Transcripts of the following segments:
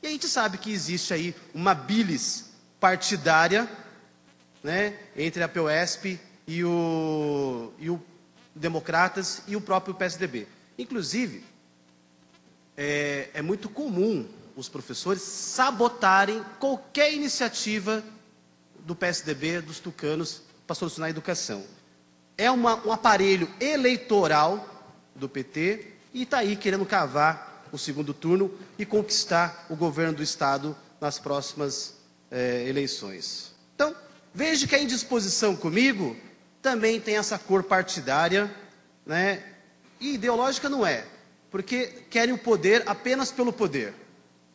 E a gente sabe que existe aí uma bilis partidária, né, entre a PUESP e o Democratas e o próprio PSDB. Inclusive, é muito comum os professores sabotarem qualquer iniciativa do PSDB, dos tucanos, para solucionar a educação. É um aparelho eleitoral do PT e está aí querendo cavar o segundo turno e conquistar o governo do Estado nas próximas eleições. Então, veja que a indisposição comigo também tem essa cor partidária, né? E ideológica não é, porque querem o poder apenas pelo poder,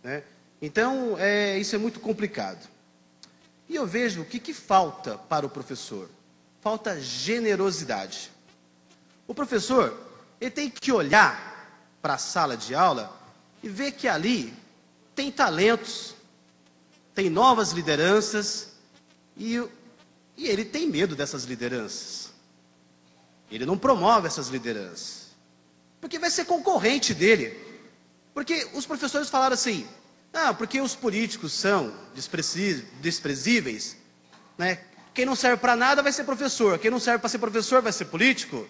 né? Então, isso é muito complicado. E eu vejo o que falta para o professor. Falta generosidade. O professor, ele tem que olhar para a sala de aula e ver que ali tem talentos, tem novas lideranças e ele tem medo dessas lideranças. Ele não promove essas lideranças, porque vai ser concorrente dele. Porque os professores falaram assim, porque os políticos são desprezíveis, né? Quem não serve para nada vai ser professor, quem não serve para ser professor vai ser político.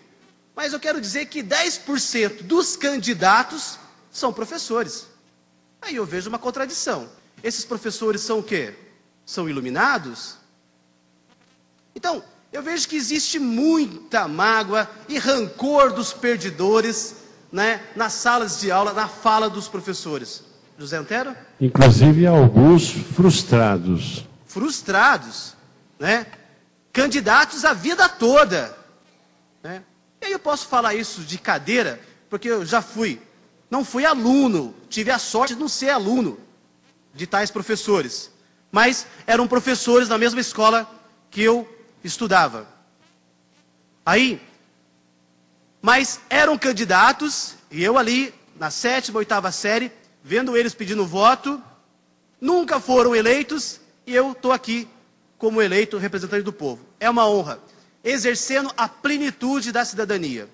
Mas eu quero dizer que 10% dos candidatos são professores. Aí eu vejo uma contradição. Esses professores são o quê? São iluminados? Então, eu vejo que existe muita mágoa e rancor dos perdidores, né, nas salas de aula, na fala dos professores. José Antero? Inclusive alguns frustrados. Frustrados, né? Candidatos a vida toda, né? E aí eu posso falar isso de cadeira, porque eu já não fui aluno, tive a sorte de não ser aluno de tais professores, mas eram professores na mesma escola que eu estudava. Mas eram candidatos, e eu ali, na 7ª, 8ª série, vendo eles pedindo voto, nunca foram eleitos, e eu estou aqui como eleito representante do povo. É uma honra, exercendo a plenitude da cidadania.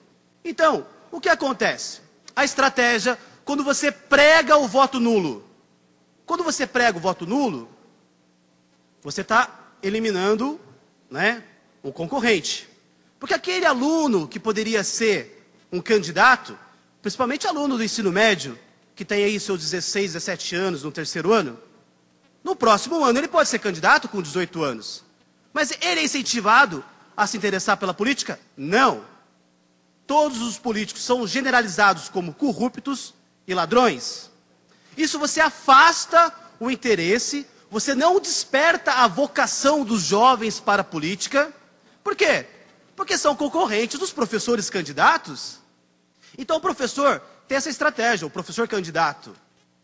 Então, o que acontece? A estratégia, quando você prega o voto nulo. Quando você prega o voto nulo, você está eliminando, né, um concorrente. Porque aquele aluno que poderia ser um candidato, principalmente aluno do ensino médio, que tem aí seus 16, 17 anos no 3º ano, no próximo ano ele pode ser candidato com 18 anos. Mas ele é incentivado a se interessar pela política? Não. Todos os políticos são generalizados como corruptos e ladrões. Isso você afasta o interesse, você não desperta a vocação dos jovens para a política. Por quê? Porque são concorrentes dos professores candidatos. Então o professor tem essa estratégia, o professor candidato,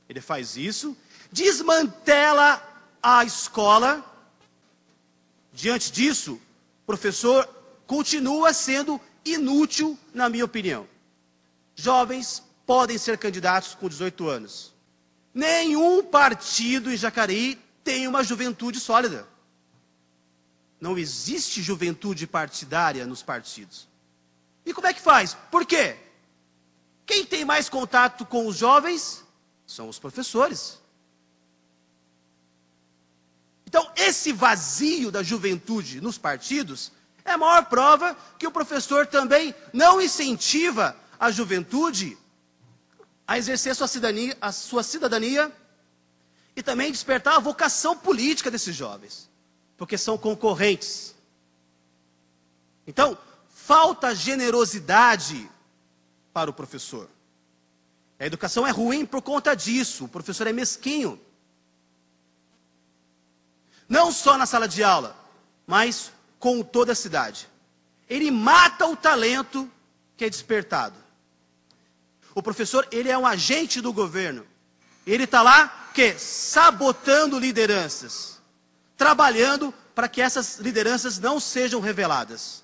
ele faz isso, desmantela a escola. Diante disso, o professor continua sendo inútil, na minha opinião. Jovens podem ser candidatos com 18 anos. Nenhum partido em Jacareí tem uma juventude sólida. Não existe juventude partidária nos partidos. E como é que faz? Por quê? Quem tem mais contato com os jovens são os professores. Então, esse vazio da juventude nos partidos é a maior prova que o professor também não incentiva a juventude a exercer a sua cidadania e também despertar a vocação política desses jovens, porque são concorrentes. Então, falta generosidade para o professor. A educação é ruim por conta disso, o professor é mesquinho. Não só na sala de aula, mas com toda a cidade. Ele mata o talento que é despertado. O professor, ele é um agente do governo. Ele está lá, sabotando lideranças. Trabalhando para que essas lideranças não sejam reveladas.